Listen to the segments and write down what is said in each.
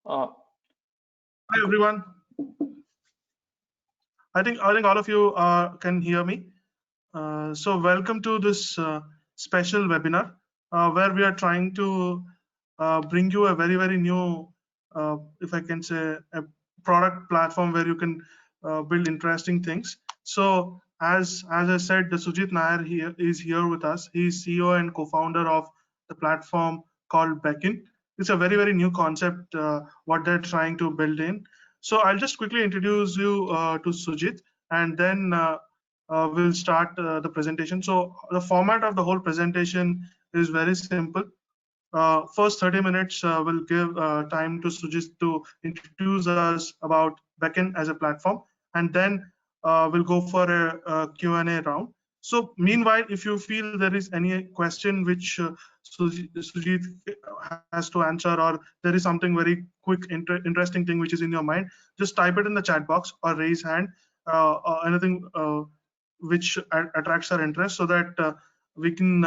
Hi everyone. I think all of you can hear me. So welcome to this special webinar where we are trying to bring you a very new, if I can say, a product platform where you can build interesting things. So as I said, the Sujith Nair here is here with us. He's CEO and co-founder of the platform called Beckn. It's a very new concept what they're trying to build in. So I'll just quickly introduce you to Sujith, and then we'll start the presentation. So the format of the whole presentation is very simple. First 30 minutes will give time to Sujith to introduce us about Beckn as a platform, and then we'll go for a Q&A round. So meanwhile, if you feel there is any question which Sujith has to answer, or there is something very quick, interesting thing which is in your mind, just type it in the chat box or raise hand, or anything which attracts our interest, so that we can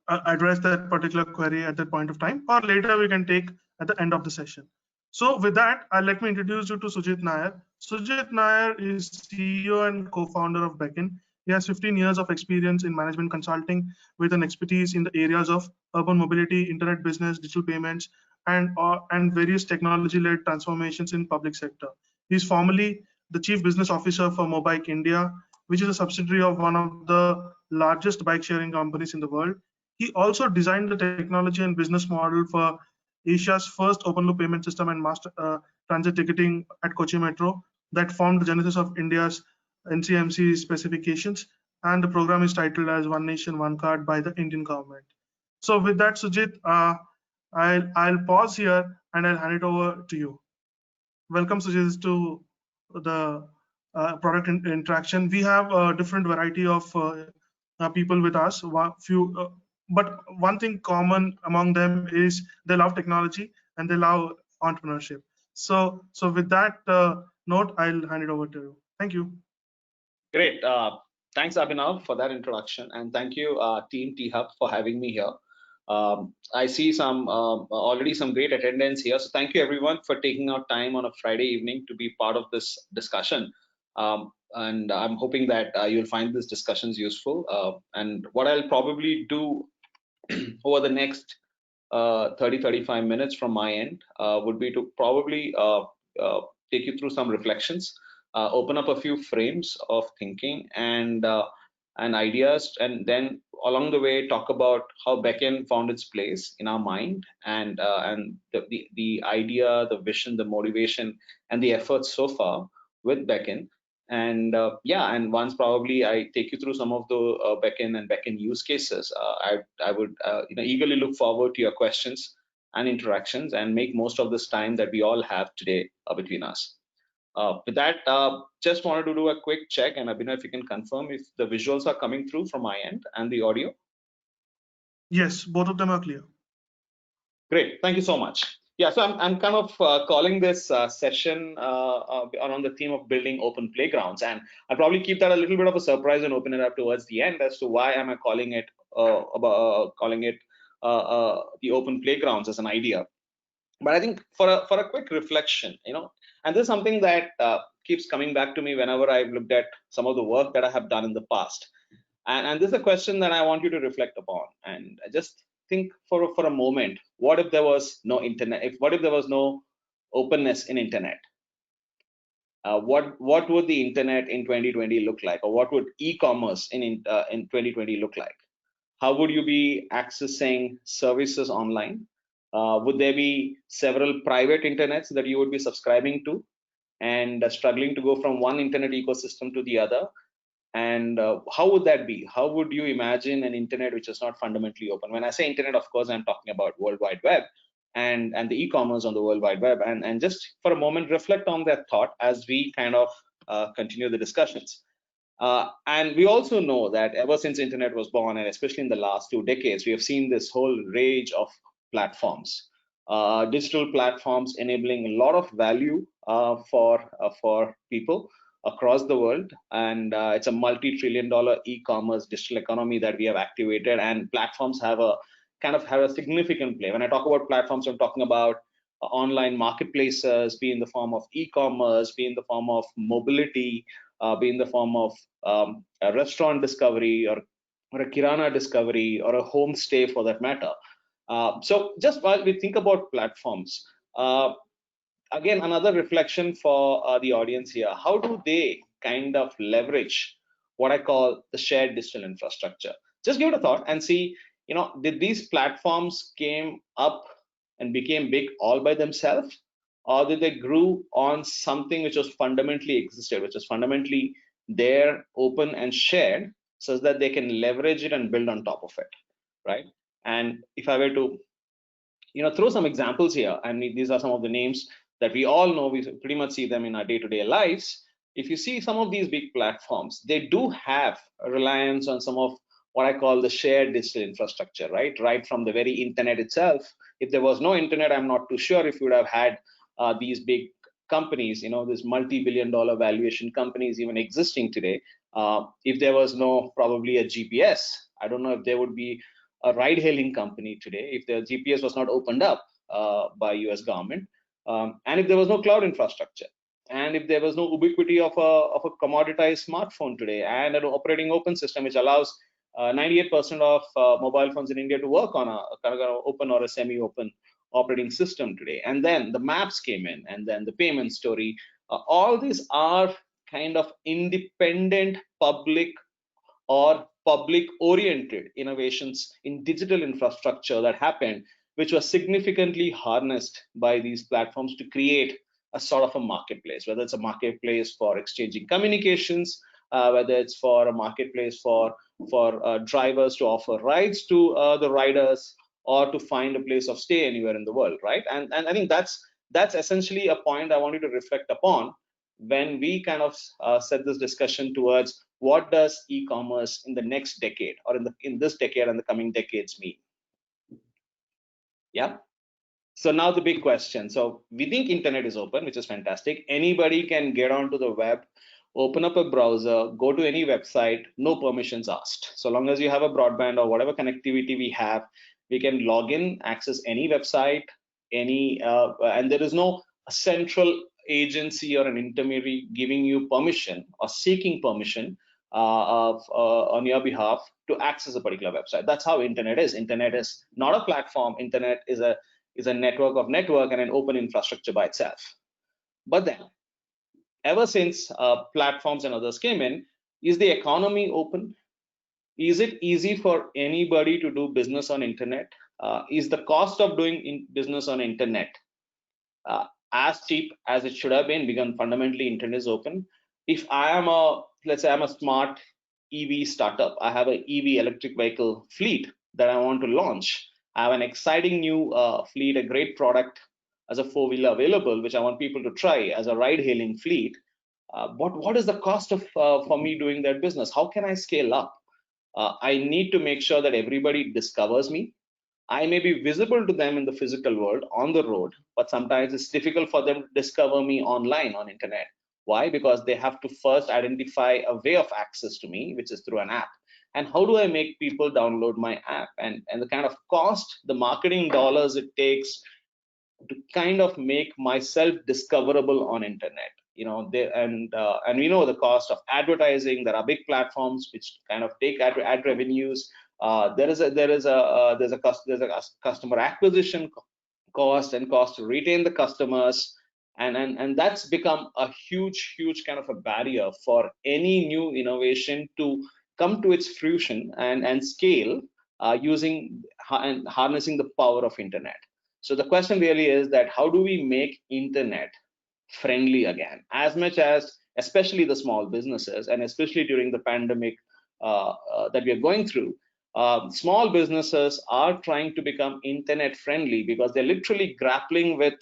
address that particular query at that point of time, or later we can take at the end of the session. So with that, let me introduce you to Sujith Nair. Sujith Nair is CEO and co-founder of Beckn. He has 15 years of experience in management consulting with an expertise in the areas of urban mobility, internet business, digital payments, and various technology-led transformations in public sector. He's formerly the Chief Business Officer for Mobike India, which is a subsidiary of one of the largest bike sharing companies in the world. He also designed the technology and business model for Asia's first open loop payment system and master transit ticketing at Kochi Metro that formed the genesis of India's NCMC specifications. And the program is titled as One Nation, One Card by the Indian government. So with that, Sujith, I'll pause here and I'll hand it over to you. Welcome, Sujith, to the product interaction. We have a different variety of people with us. But one thing common among them is they love technology and they love entrepreneurship. So with that note, I'll hand it over to you. Thank you. Great. Thanks, Abhinav, for that introduction, and thank you, Team T-Hub, for having me here. I see already some great attendance here, so thank you everyone for taking out time on a Friday evening to be part of this discussion. And I'm hoping that you'll find these discussions useful. And what I'll probably do over the next 30-35 minutes from my end would be to probably take you through some reflections, open up a few frames of thinking and ideas, and then along the way talk about how Beckn found its place in our mind, and the idea, the vision, the motivation, and the efforts so far with Beckn. And and once probably I take you through some of the Beckn and Beckn use cases, I would eagerly look forward to your questions and interactions, and make most of this time that we all have today between us. With that, just wanted to do a quick check, and Abhinav, if you can confirm if the visuals are coming through from my end and the audio. Yes, both of them are clear. Great, thank you so much. Yeah, so I'm kind of calling this session on the theme of building open playgrounds, and I'll probably keep that a little bit of a surprise and open it up towards the end as to why am I calling it the open playgrounds as an idea. But I think for a quick reflection, and this is something that keeps coming back to me whenever I've looked at some of the work that I have done in the past, and this is a question that I want you to reflect upon, and just think for a moment, what if there was no internet? What if there was no openness in internet? What would the internet in 2020 look like, or what would e-commerce in 2020 look like? How would you be accessing services online? Would there be several private internets that you would be subscribing to and struggling to go from one internet ecosystem to the other? And how would that be? How would you imagine an internet which is not fundamentally open? When I say internet, of course, I'm talking about World Wide Web and the e-commerce on the World Wide Web. And just for a moment, reflect on that thought as we kind of continue the discussions. And we also know that ever since internet was born, and especially in the last 2 decades, we have seen this whole rage of platforms, digital platforms enabling a lot of value for people across the world. And it's a multi-trillion-dollar e-commerce digital economy that we have activated, and platforms have a significant play. When I talk about platforms, I'm talking about online marketplaces, be in the form of e-commerce, be in the form of mobility, be in the form of a restaurant discovery, or a kirana discovery, or a homestay for that matter. So just while we think about platforms, again, another reflection for the audience here: how do they kind of leverage what I call the shared digital infrastructure? Just give it a thought and see, did these platforms came up and became big all by themselves, or did they grew on something which was fundamentally existed, which was fundamentally there, open and shared, so that they can leverage it and build on top of it, right? And if I were to throw some examples here, and these are some of the names that we all know, we pretty much see them in our day-to-day lives. If you see some of these big platforms, they do have a reliance on some of what I call the shared digital infrastructure, right from the very internet itself. If there was no internet, I'm not too sure if you would have had these big companies, these multi-billion-dollar valuation companies even existing today. If there was no probably a GPS, I don't know if there would be a ride-hailing company today if the GPS was not opened up by US government, and if there was no cloud infrastructure, and if there was no ubiquity of a commoditized smartphone today, and an operating open system which allows 98% of mobile phones in India to work on a kind of open or a semi-open operating system today, and then the maps came in, and then the payment story, all these are kind of independent public or public oriented innovations in digital infrastructure that happened, which was significantly harnessed by these platforms to create a sort of a marketplace, whether it's a marketplace for exchanging communications, whether it's for a marketplace for drivers to offer rides to the riders, or to find a place of stay anywhere in the world, right? And I think that's essentially a point I want you to reflect upon when we kind of set this discussion towards what does e-commerce in the next decade, or in this decade and the coming decades mean. Yeah. So now the big question. So we think internet is open, which is fantastic. Anybody can get onto the web, open up a browser, go to any website, no permissions asked. So long as you have a broadband or whatever connectivity we have, we can log in, access any website, and there is no central agency or an intermediary giving you permission or seeking permission on your behalf to access a particular website. That's how internet is. Internet is not a platform. Internet is a network of network and an open infrastructure by itself. But then, ever since platforms and others came in, is the economy open? Is it easy for anybody to do business on internet? Is the cost of doing business on internet as cheap as it should have been, because fundamentally internet is open? If I am let's say I'm a smart EV startup, I have an EV electric vehicle fleet that I want to launch. I have an exciting new fleet, a great product as a four-wheeler available, which I want people to try as a ride-hailing fleet. What is the cost of for me doing that business? How can I scale up? I need to make sure that everybody discovers me. I may be visible to them in the physical world on the road, but sometimes it's difficult for them to discover me online on internet. Why? Because they have to first identify a way of access to me, which is through an app. And how do I make people download my app? And the kind of cost, the marketing dollars it takes to kind of make myself discoverable on internet. And we know the cost of advertising. There are big platforms which kind of take ad revenues. There's a customer acquisition cost and cost to retain the customers, and that's become a huge kind of a barrier for any new innovation to come to its fruition and scale using and harnessing the power of internet. So the question really is that how do we make internet friendly again, as much as especially the small businesses, and especially during the pandemic that we are going through. Small businesses are trying to become internet friendly because they're literally grappling with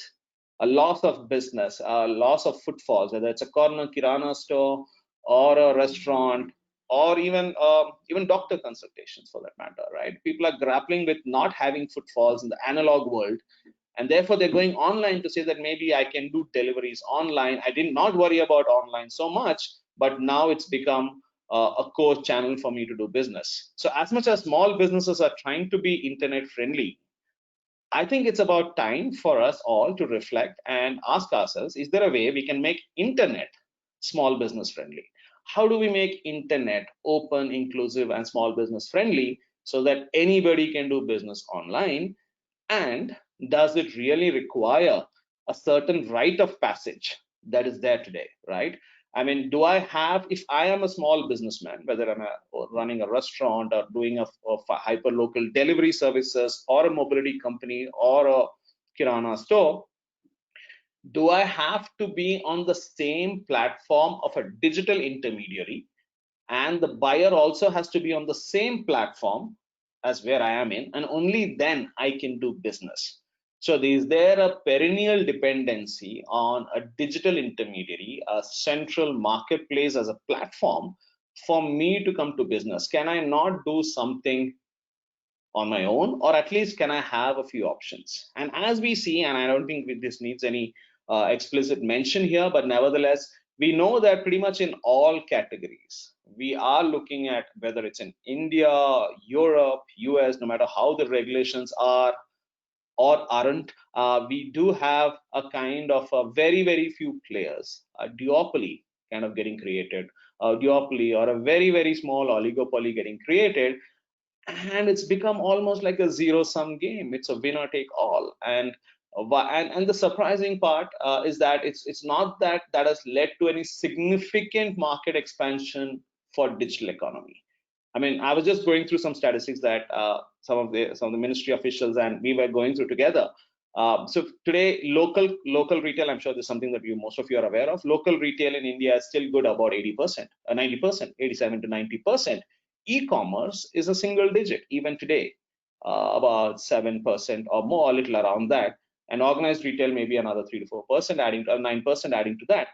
a loss of business, a loss of footfalls, whether it's a corner kirana store or a restaurant, or even doctor consultations for that matter, right? People are grappling with not having footfalls in the analog world, and therefore they're going online to say that maybe I can do deliveries online. I did not worry about online so much, but now it's become a core channel for me to do business. So as much as small businesses are trying to be internet friendly, I think it's about time for us all to reflect and ask ourselves, is there a way we can make internet small business friendly? How do we make internet open, inclusive, and small business friendly so that anybody can do business online? And does it really require a certain rite of passage that is there today, right? I mean, do I have, if I am a small businessman, whether I'm running a restaurant or doing a hyper local delivery services or a mobility company or a kirana store, do I have to be on the same platform of a digital intermediary, and the buyer also has to be on the same platform as where I am in, and only then I can do business? So is there a perennial dependency on a digital intermediary, a central marketplace as a platform for me to come to business? Can I not do something on my own, or at least can I have a few options? And as we see, and I don't think this needs any explicit mention here, but nevertheless, we know that pretty much in all categories, we are looking at whether it's in India, Europe, US, no matter how the regulations are or aren't, we do have a kind of a very few players, a duopoly kind of getting created, a duopoly or a very small oligopoly getting created, and it's become almost like a zero-sum game. It's a winner take all. And the surprising part is that it's not that has led to any significant market expansion for digital economy. I mean, I was just going through some statistics that some of the ministry officials and we were going through together. So today, local retail, I'm sure this is something that most of you are aware of. Local retail in India is still good about 80%, 90%, 87 to 90%. E-commerce is a single digit even today, about 7% or more, a little around that. And organized retail maybe another 3 to 4%, adding 9% adding to that.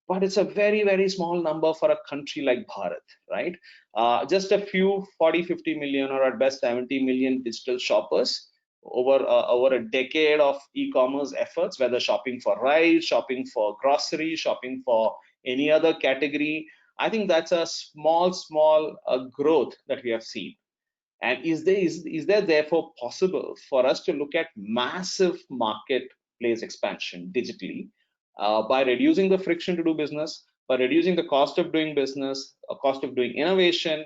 But it's a very small number for a country like Bharat, right? Just a few 40-50 million, or at best 70 million digital shoppers over a decade of e-commerce efforts, whether shopping for rice, shopping for groceries, shopping for any other category. I think that's a small growth that we have seen. And is there therefore possible for us to look at massive marketplace expansion digitally by reducing the friction to do business, by reducing the cost of doing business, cost of doing innovation,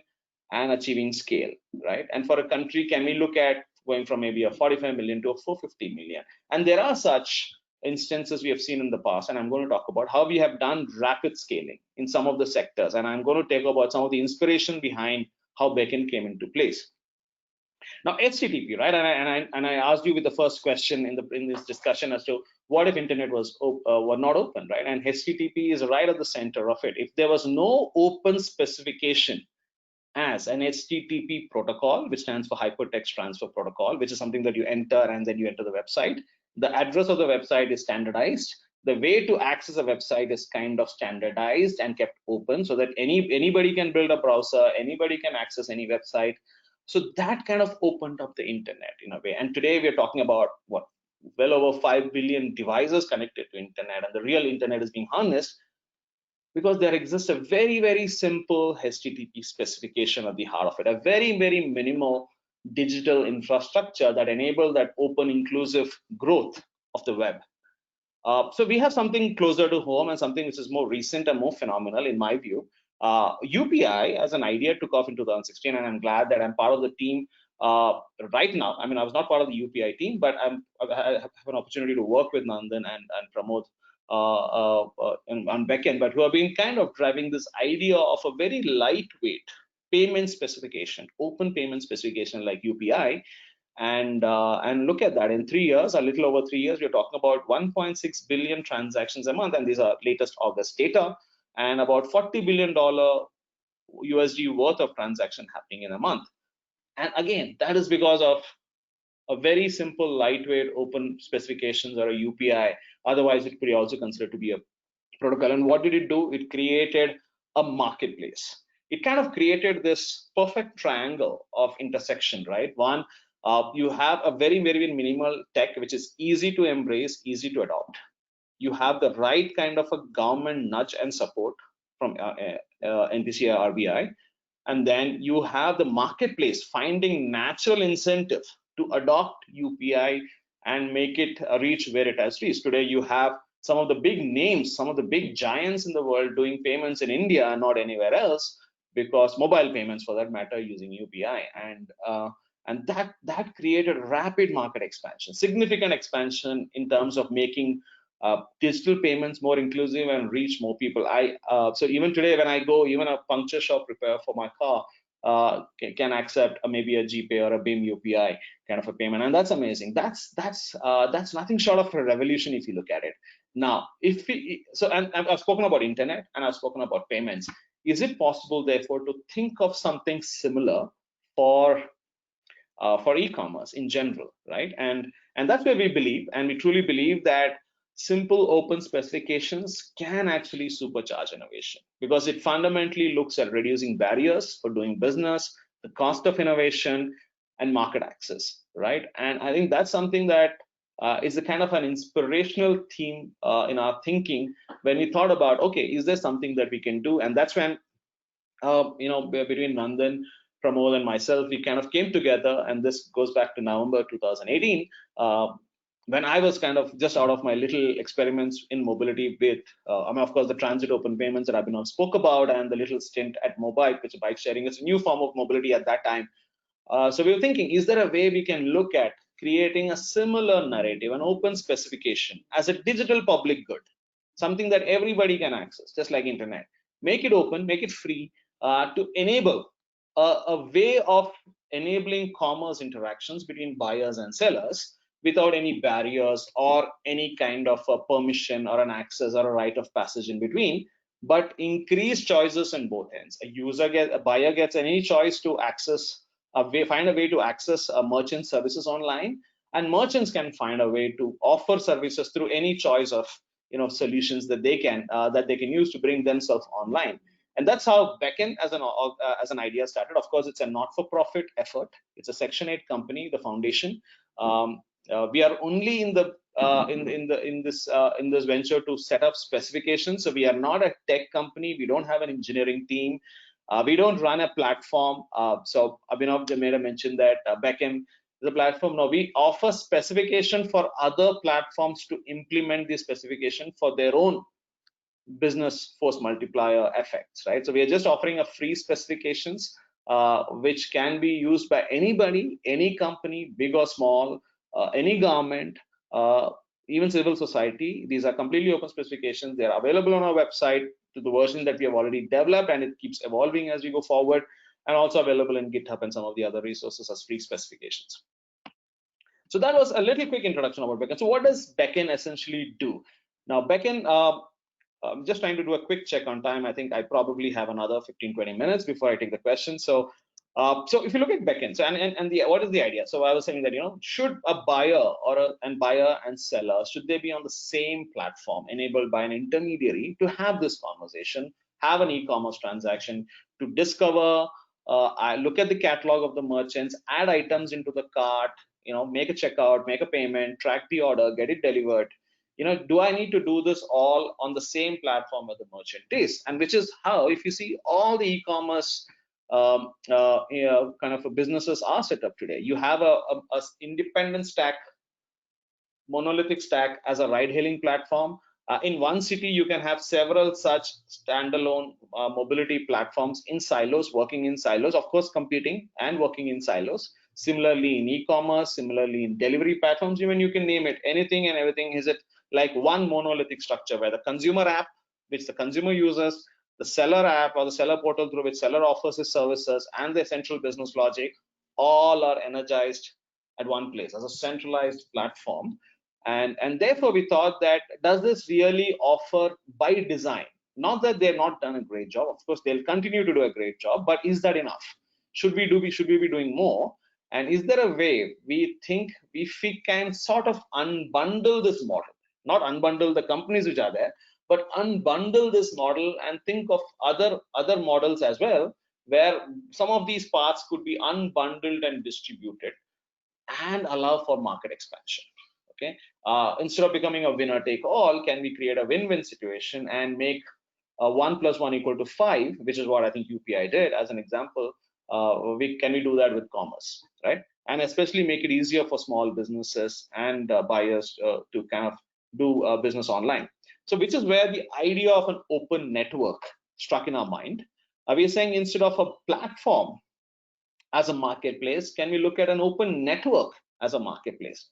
and achieving scale, right? And for a country, can we look at going from maybe a 45 million to a 450 million? And there are such instances we have seen in the past, and I'm going to talk about how we have done rapid scaling in some of the sectors, and I'm going to talk about some of the inspiration behind how Beckn came into place. Now, HTTP, right? And I asked you with the first question in this discussion as to what if internet was not open, right? And HTTP is right at the center of it. If there was no open specification as an HTTP protocol, which stands for Hypertext Transfer Protocol, which is something that you enter and then you enter the website. The address of the website is standardized. The way to access a website is kind of standardized and kept open so that anybody can build a browser, anybody can access any website. So that kind of opened up the internet in a way. And today we're talking about what, well over 5 billion devices connected to internet, and the real internet is being harnessed because there exists a very simple HTTP specification at the heart of it, a very minimal digital infrastructure that enables that open, inclusive growth of the web. So we have something closer to home and something which is more recent and more phenomenal in my view. UPI as an idea took off in 2016, and I'm glad that I'm part of the team right now. I mean, I was not part of the UPI team, but I have an opportunity to work with Nandan and Pramod on Beckn, but who have been kind of driving this idea of a very lightweight payment specification, open payment specification like UPI. And look at that, in 3 years, a little over 3 years, we're talking about 1.6 billion transactions a month, and these are latest August data, and about $40 billion USD worth of transaction happening in a month. And again, that is because of a very simple, lightweight, open specifications or a UPI. Otherwise, it could be also considered to be a protocol. And what did it do? It created a marketplace. It kind of created this perfect triangle of intersection, right? One, you have a very minimal tech, which is easy to embrace, easy to adopt. You have the right kind of a government nudge and support from NPCI, RBI. And then you have the marketplace finding natural incentive to adopt UPI and make it reach where it has reached. Today, you have some of the big names, some of the big giants in the world doing payments in India and not anywhere else, because mobile payments, for that matter, using UPI, and that created rapid market expansion, significant expansion in terms of making digital payments more inclusive and reach more people. So even today, when I go, even a puncture shop repair for my car can accept maybe a GPay or a BIM UPI kind of a payment, and that's amazing. That's nothing short of a revolution if you look at it. Now, if we, so, and I've spoken about internet and I've spoken about payments. Is it possible, therefore, to think of something similar for e-commerce in general, right? And that's where we believe, and we truly believe, that simple open specifications can actually supercharge innovation, because it fundamentally looks at reducing barriers for doing business, the cost of innovation, and market access, right? And I think that's something that is a kind of an inspirational theme in our thinking when we thought about, okay, is there something that we can do? And that's when between Nandan, Pramod, and myself, we kind of came together, and this goes back to November 2018, when I was kind of just out of my little experiments in mobility with, of course, the transit open payments that Abhinav spoke about, and the little stint at Mobike, which is bike sharing. It's a new form of mobility at that time. So we were thinking, is there a way we can look at creating a similar narrative, an open specification as a digital public good, something that everybody can access, just like internet. Make it open, make it free, to enable a way of enabling commerce interactions between buyers and sellers without any barriers or any kind of a permission or an access or a rite of passage in between, but increase choices on both ends. A buyer gets any choice to access find a way to access merchant services online, and merchants can find a way to offer services through any choice of solutions that they can use to bring themselves online. And that's how Beckn as an idea started. Of course, it's a not-for-profit effort. It's a Section 8 company, the foundation. We are only in this venture to set up specifications. So we are not a tech company. We don't have an engineering team. We don't run a platform. So Abhinav made a mention that Beckn is a platform. No, we offer specification for other platforms to implement the specification for their own business force multiplier effects, right? So we are just offering a free specifications which can be used by anybody, any company, big or small, any government, even civil society. These are completely open specifications. They are available on our website to the version that we have already developed, and it keeps evolving as we go forward, and also available in GitHub and some of the other resources as free specifications. So that was a little quick introduction about Beckn. So what does Beckn essentially do? Now, Beckn, I'm just trying to do a quick check on time. I think I probably have another 15-20 minutes before I take the question. So if you look at Beckn, so what is the idea? So I was saying that should a buyer buyer and seller, should they be on the same platform enabled by an intermediary to have this conversation, have an e-commerce transaction, to discover, look at the catalog of the merchants, add items into the cart, make a checkout, make a payment, track the order, get it delivered. Do I need to do this all on the same platform where the merchant is? And which is how, if you see, all the e-commerce kind of businesses are set up today. You have a independent stack, monolithic stack as a ride-hailing platform. In one city, you can have several such standalone mobility platforms in silos, working in silos, of course, competing and working in silos. Similarly, in e-commerce, similarly in delivery platforms, even you can name it, anything and everything is it like one monolithic structure where the consumer app, which the consumer uses, the seller app or the seller portal through which seller offers his services, and the essential business logic all are energized at one place as a centralized platform. And therefore we thought that, does this really offer by design? Not that they've not done a great job, of course they'll continue to do a great job, but is that enough? Should we be doing more? And is there a way we think if we can sort of unbundle this model, not unbundle the companies which are there, but unbundle this model and think of other models as well, where some of these parts could be unbundled and distributed and allow for market expansion. Okay, instead of becoming a winner take all, can we create a win-win situation and make 1 + 1 = 5, which is what I think UPI did as an example. Can we do that with commerce, right? and especially make it easier for small businesses and buyers to kind of do business online. So which is where the idea of an open network struck in our mind. We are saying instead of a platform as a marketplace, can we look at an open network as a marketplace?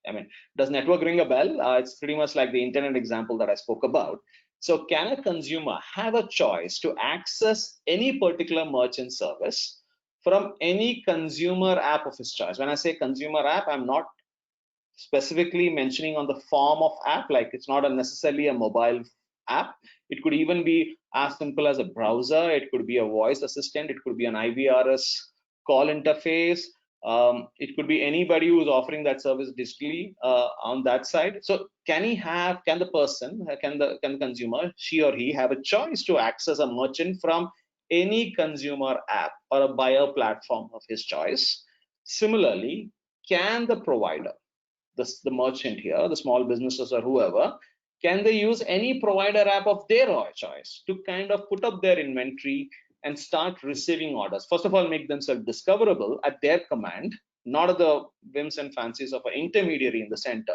I mean, does network ring a bell? It's pretty much like the internet example that I spoke about. So can a consumer have a choice to access any particular merchant service from any consumer app of his choice? When I say consumer app, I'm not specifically mentioning on the form of app, like it's not necessarily a mobile app. It could even be as simple as a browser. It could be a voice assistant. It could be an IVRS call interface. It could be anybody who's offering that service digitally on that side. So can the person, can the consumer, she or he, have a choice to access a merchant from any consumer app or a buyer platform of his choice? Similarly, can the provider, the merchant here, the small businesses or whoever, can they use any provider app of their choice to kind of put up their inventory and start receiving orders? First of all, make themselves discoverable at their command, not at the whims and fancies of an intermediary in the center,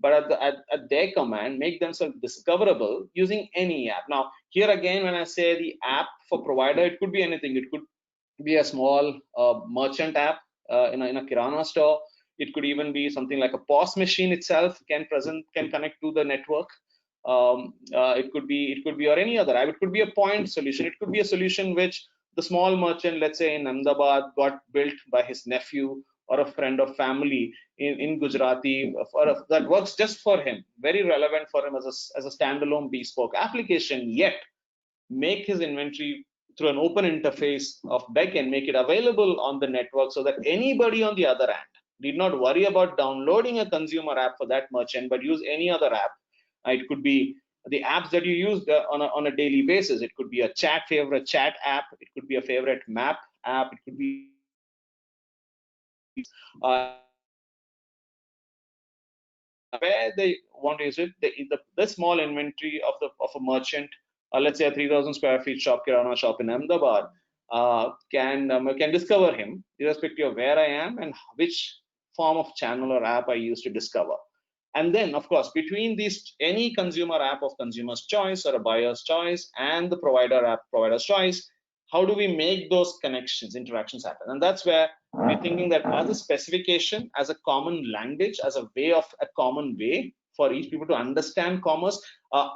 but at their command, make themselves discoverable using any app. Now, here again, when I say the app for provider, it could be anything. It could be a small merchant app in a kirana store. It could even be something like a POS machine itself can connect to the network. It could be or any other app. It could be a point solution. It could be a solution which the small merchant, let's say in Ahmedabad, got built by his nephew or a friend or family in Gujarati, that works just for him, very relevant for him as a standalone bespoke application, yet make his inventory through an open interface of Beckn, make it available on the network so that anybody on the other end need not worry about downloading a consumer app for that merchant, but use any other app. It could be the apps that you use on a daily basis. It could be a favorite chat app. It could be a favorite map app. It could be where they want to use it. The small inventory of a merchant, let's say a 3,000 square feet shop, kirana shop in Ahmedabad, can discover him irrespective of where I am and which form of channel or app I use to discover. And then, of course, between these, any consumer app of consumer's choice or a buyer's choice and the provider app provider's choice, how do we make those connections, interactions happen? And that's where we're thinking that as a specification, as a common language, as a common way for each people to understand commerce.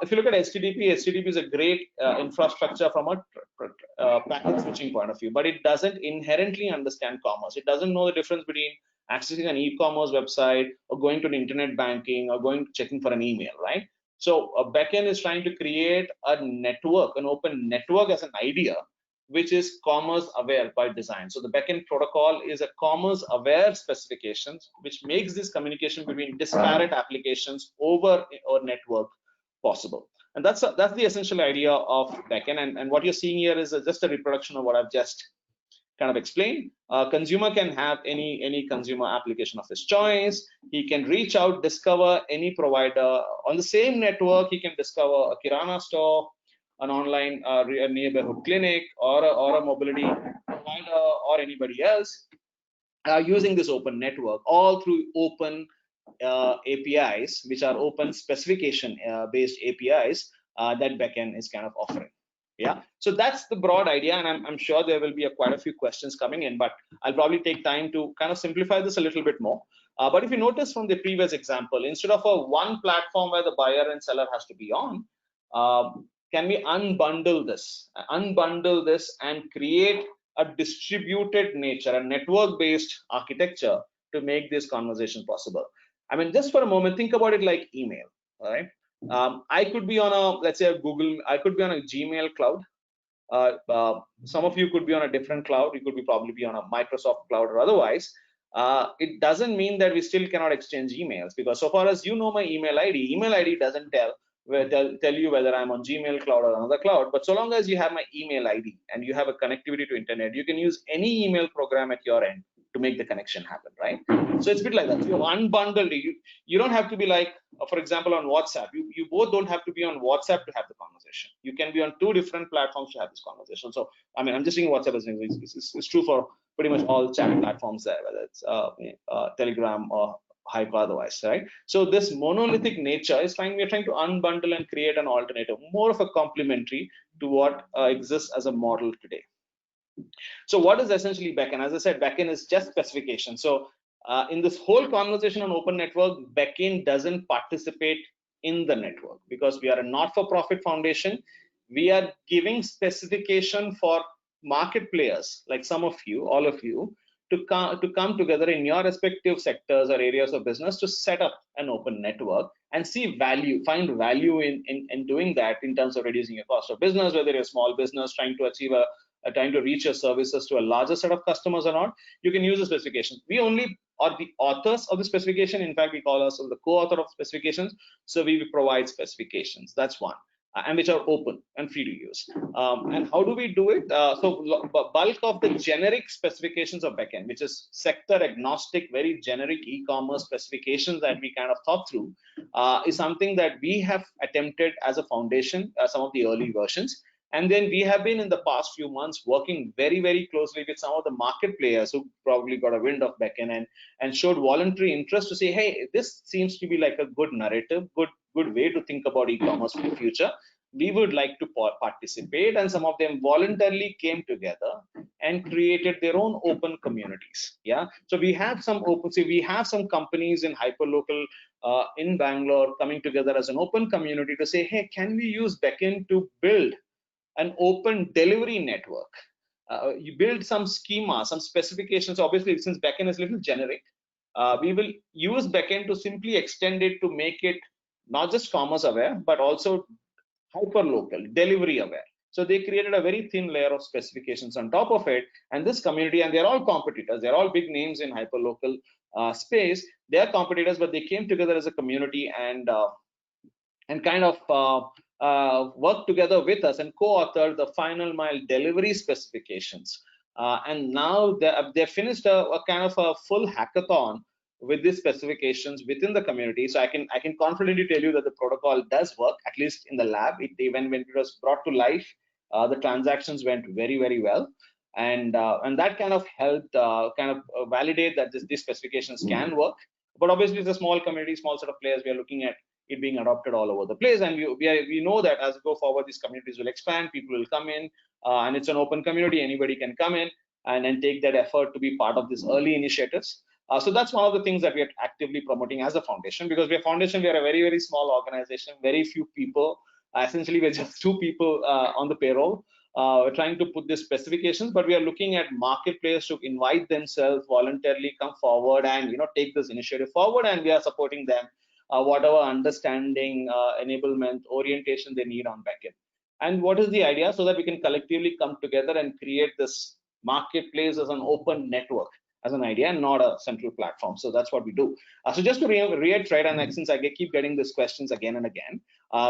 If you look at HTTP is a great infrastructure from a packet switching point of view, but it doesn't inherently understand commerce. It doesn't know the difference between accessing an e-commerce website or going to an internet banking or checking for an email, right? So Beckn is trying to create a network, an open network as an idea, which is commerce aware by design. So the Beckn protocol is a commerce aware specifications, which makes this communication between disparate applications over a network possible. And that's the essential idea of Beckn. And what you're seeing here is just a reproduction of what I've just kind of explained. Consumer can have any consumer application of his choice. He can reach out, discover any provider on the same network. He can discover a kirana store, an online neighborhood clinic, or a mobility provider, or anybody else using this open network, all through open APIs, which are open specification based APIs that Beckn is kind of offering. Yeah, so that's the broad idea, and I'm sure there will be quite a few questions coming in, but I'll probably take time to kind of simplify this a little bit more. But if you notice from the previous example, instead of a one platform where the buyer and seller has to be on, can we unbundle this and create a distributed nature, a network-based architecture to make this conversation possible? I mean, just for a moment, think about it like email, all right? I could be on let's say I could be on a Gmail cloud. Some of you could be on a different cloud. You could probably be on a Microsoft cloud or otherwise. It doesn't mean that we still cannot exchange emails, because so far as you know my email ID doesn't tell you whether I'm on Gmail cloud or another cloud. But so long as you have my email ID and you have a connectivity to internet, you can use any email program at your end to make the connection happen, right? So it's a bit like that. You unbundle it. You don't have to be like, for example, on WhatsApp. You both don't have to be on WhatsApp to have the conversation. You can be on two different platforms to have this conversation. So I mean, I'm just saying WhatsApp as an example. It's true for pretty much all chat platforms there, whether it's Telegram or Hype or otherwise, right? So this monolithic nature is we're trying to unbundle and create an alternative, more of a complementary to what exists as a model today. So what is essentially Beckn? As I said, Beckn is just specification. So in this whole conversation on open network, Beckn doesn't participate in the network because we are a not-for-profit foundation. We are giving specification for market players like some of you, all of you, to come together in your respective sectors or areas of business to set up an open network and see value, find value in doing that in terms of reducing your cost of business, whether you're a small business trying to achieve trying to reach your services to a larger set of customers or not, you can use the specification. We only are the authors of the specification. In fact, we call ourselves the co-author of specifications. So we provide specifications. That's one. And which are open and free to use. And how do we do it? So bulk of the generic specifications of Beckn, which is sector agnostic, very generic e-commerce specifications that we kind of thought through, is something that we have attempted as a foundation, some of the early versions. And then we have been in the past few months working very, very closely with some of the market players who probably got a wind of Beckn and showed voluntary interest to say, hey, this seems to be like a good narrative, good way to think about e-commerce for the future. We would like to participate, and some of them voluntarily came together and created their own open communities. Yeah, so we have some we have some companies in hyperlocal in Bangalore coming together as an open community to say, hey, can we use Beckn to build an open delivery network? You build some schema, some specifications. Obviously, since Beckn is a little generic, we will use Beckn to simply extend it to make it not just commerce aware, but also hyper local, delivery aware. So they created a very thin layer of specifications on top of it. And this community, and they're all competitors, they're all big names in hyper local space. They're competitors, but they came together as a community and kind of work together with us and co-author the final mile delivery specifications. And now they've finished a kind of a full hackathon with these specifications within the community. So I can confidently tell you that the protocol does work, at least in the lab. When it was brought to life, the transactions went very, very well. And that kind of helped validate that these specifications can work. But obviously, it's a small community, small set of players. We are looking at it being adopted all over the place, and we know that as we go forward, these communities will expand, people will come in, and it's an open community. Anybody can come in and take that effort to be part of these early initiatives. So that's one of the things that we are actively promoting as a foundation, because we are a very, very small organization, very few people. Essentially, we're just 2 people on the payroll. We're trying to put these specifications, but we are looking at market players to invite themselves voluntarily, come forward and take this initiative forward, and we are supporting them. Whatever understanding, enablement, orientation they need on Beckn. And what is the idea? So that we can collectively come together and create this marketplace as an open network, as an idea, and not a central platform. So that's what we do. So just to reiterate, and since I keep getting these questions again and again,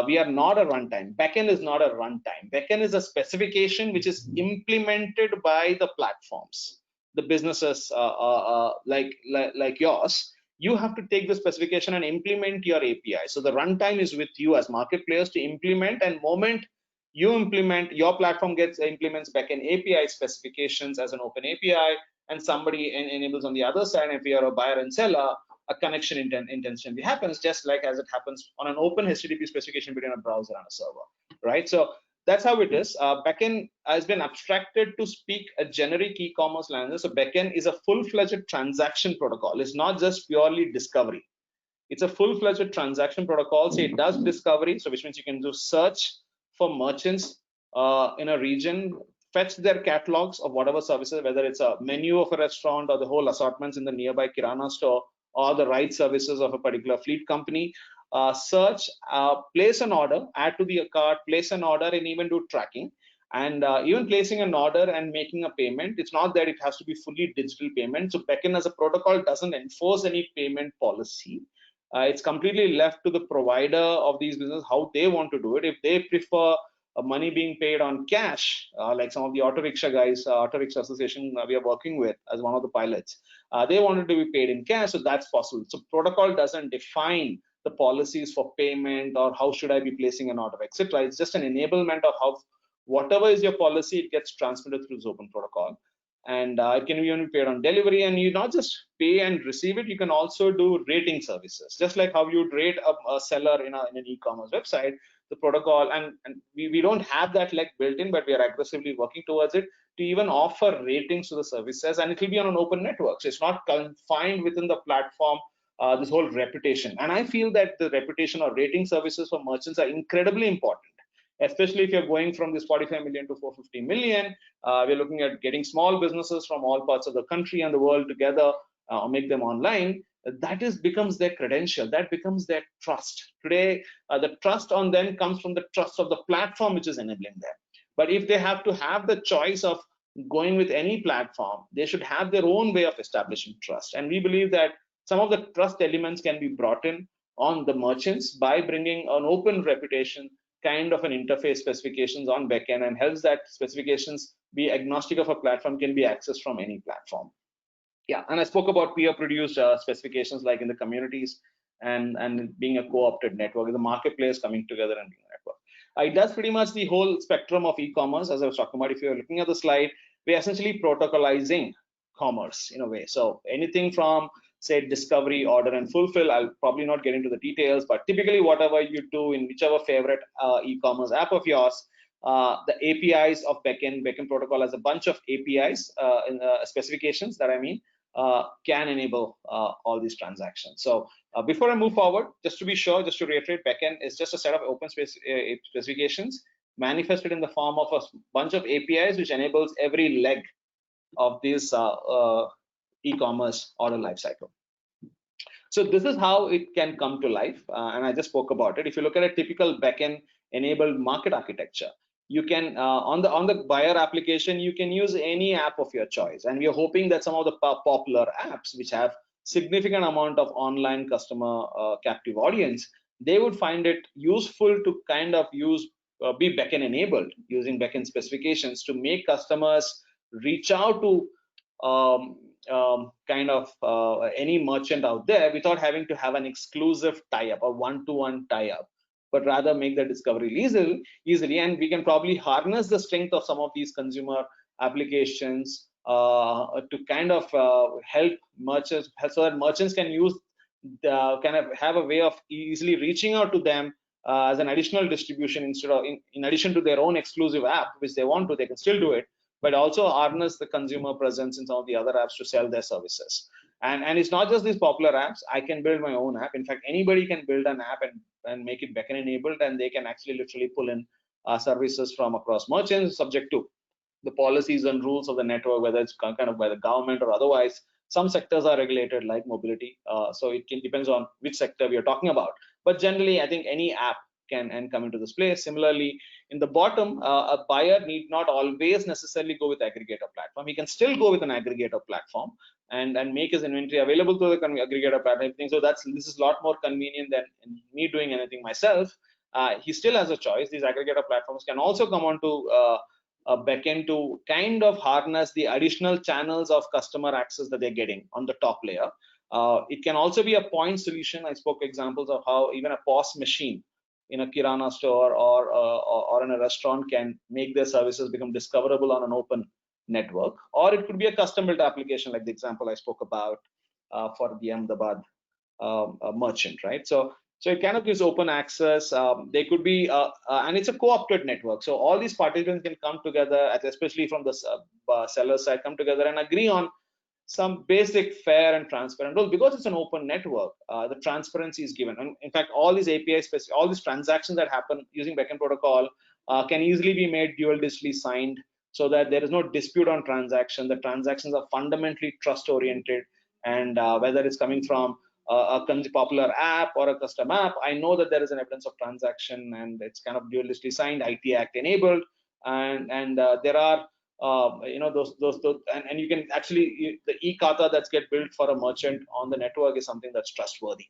we are not a runtime. Beckn is not a runtime. Beckn is a specification which is implemented by the platforms, the businesses like yours. You have to take the specification and implement your API. So the runtime is with you as market players to implement, and moment you implement, your platform implements Beckn API specifications as an open API, and somebody enables on the other side. If you are a buyer and seller, a connection intentionally happens, just like as it happens on an open HTTP specification between a browser and a server, right? So that's how it is. Beckn has been abstracted to speak a generic e-commerce language. So Beckn is a full-fledged transaction protocol. It's not just purely discovery. It's a full-fledged transaction protocol. So it does discovery, so which means you can do search for merchants in a region, fetch their catalogs of whatever services, whether it's a menu of a restaurant or the whole assortments in the nearby Kirana store, or the ride services of a particular fleet company. Search, place an order, add to the cart, place an order, and even do tracking. And even placing an order and making a payment, it's not that it has to be fully digital payment. So Beckn as a protocol doesn't enforce any payment policy. It's completely left to the provider of these businesses how they want to do it. If they prefer money being paid on cash, like some of the auto rickshaw guys, auto rickshaw association we are working with as one of the pilots, they wanted to be paid in cash, so that's possible. So protocol doesn't define the policies for payment or how should I be placing an order, etc. It's just an enablement of how whatever is your policy, it gets transmitted through this open protocol. and it can be even paid on delivery. And you not just pay and receive it, you can also do rating services, just like how you'd rate a seller in an e-commerce website. The protocol, and we don't have that leg built in, but we are aggressively working towards it to even offer ratings to the services, and it will be on an open network, so it's not confined within the platform. This whole reputation, and I feel that the reputation or rating services for merchants are incredibly important, especially if you're going from this 45 million to 450 million. We're looking at getting small businesses from all parts of the country and the world together, make them online. That becomes their credential, that becomes their trust. Today, the trust on them comes from the trust of the platform which is enabling them. But if they have to have the choice of going with any platform, they should have their own way of establishing trust. And we believe that some of the trust elements can be brought in on the merchants by bringing an open reputation kind of an interface specifications on Beckn, and helps that specifications be agnostic of a platform, can be accessed from any platform. Yeah, and I spoke about peer-produced specifications like in the communities, and being a co-opted network, the marketplace coming together and being a network. It does pretty much the whole spectrum of e-commerce, as I was talking about. If you're looking at the slide, we're essentially protocolizing commerce in a way. So anything from, say, discovery, order, and fulfill. I'll probably not get into the details, but typically whatever you do in whichever favorite e-commerce app of yours, the APIs of Beckn protocol has a bunch of APIs in specifications that I mean can enable all these transactions. So before I move forward, just to be sure, just to reiterate, Beckn is just a set of open specifications manifested in the form of a bunch of APIs, which enables every leg of this e-commerce order lifecycle. So this is how it can come to life, and I just spoke about it. If you look at a typical Beckn enabled market architecture, you can on the buyer application, you can use any app of your choice, and we are hoping that some of the popular apps which have significant amount of online customer captive audience, they would find it useful to kind of be Beckn enabled, using Beckn specifications to make customers reach out to kind of any merchant out there without having to have an exclusive tie-up or one-to-one tie-up, but rather make the discovery easily. And we can probably harness the strength of some of these consumer applications to kind of help merchants, so that merchants can use kind of have a way of easily reaching out to them as an additional distribution, instead of in addition to their own exclusive app, which they want to, they can still do it, but also harness the consumer presence in some of the other apps to sell their services. And it's not just these popular apps. I can build my own app. In fact, anybody can build an app and make it Beckn enabled, and they can actually literally pull in services from across merchants, subject to the policies and rules of the network, whether it's kind of by the government or otherwise. Some sectors are regulated, like mobility, so it depends on which sector we are talking about. But generally, I think any app can come into this place. Similarly, in the bottom, a buyer need not always necessarily go with aggregator platform. He can still go with an aggregator platform and make his inventory available to the aggregator platform. So this is a lot more convenient than me doing anything myself. He still has a choice. These aggregator platforms can also come on to Beckn to kind of harness the additional channels of customer access that they're getting on the top layer. It can also be a point solution. I spoke examples of how even a POS machine in a Kirana store or in a restaurant can make their services become discoverable on an open network. Or it could be a custom built application, like the example I spoke about for the Ahmedabad merchant, right? So it kind of gives open access. They could be, and it's a co-opted network. So all these participants can come together, especially from the seller side, come together and agree on some basic fair and transparent rules. Because it's an open network, the transparency is given. And in fact, all these APIs, all these transactions that happen using Beckn protocol can easily be made dual digitally signed, so that there is no dispute on transaction. The transactions are fundamentally trust oriented, and whether it's coming from a popular app or a custom app, I know that there is an evidence of transaction, and it's kind of dual digitally signed, IT Act enabled, and there are those and you can actually, the e-kata that's get built for a merchant on the network is something that's trustworthy.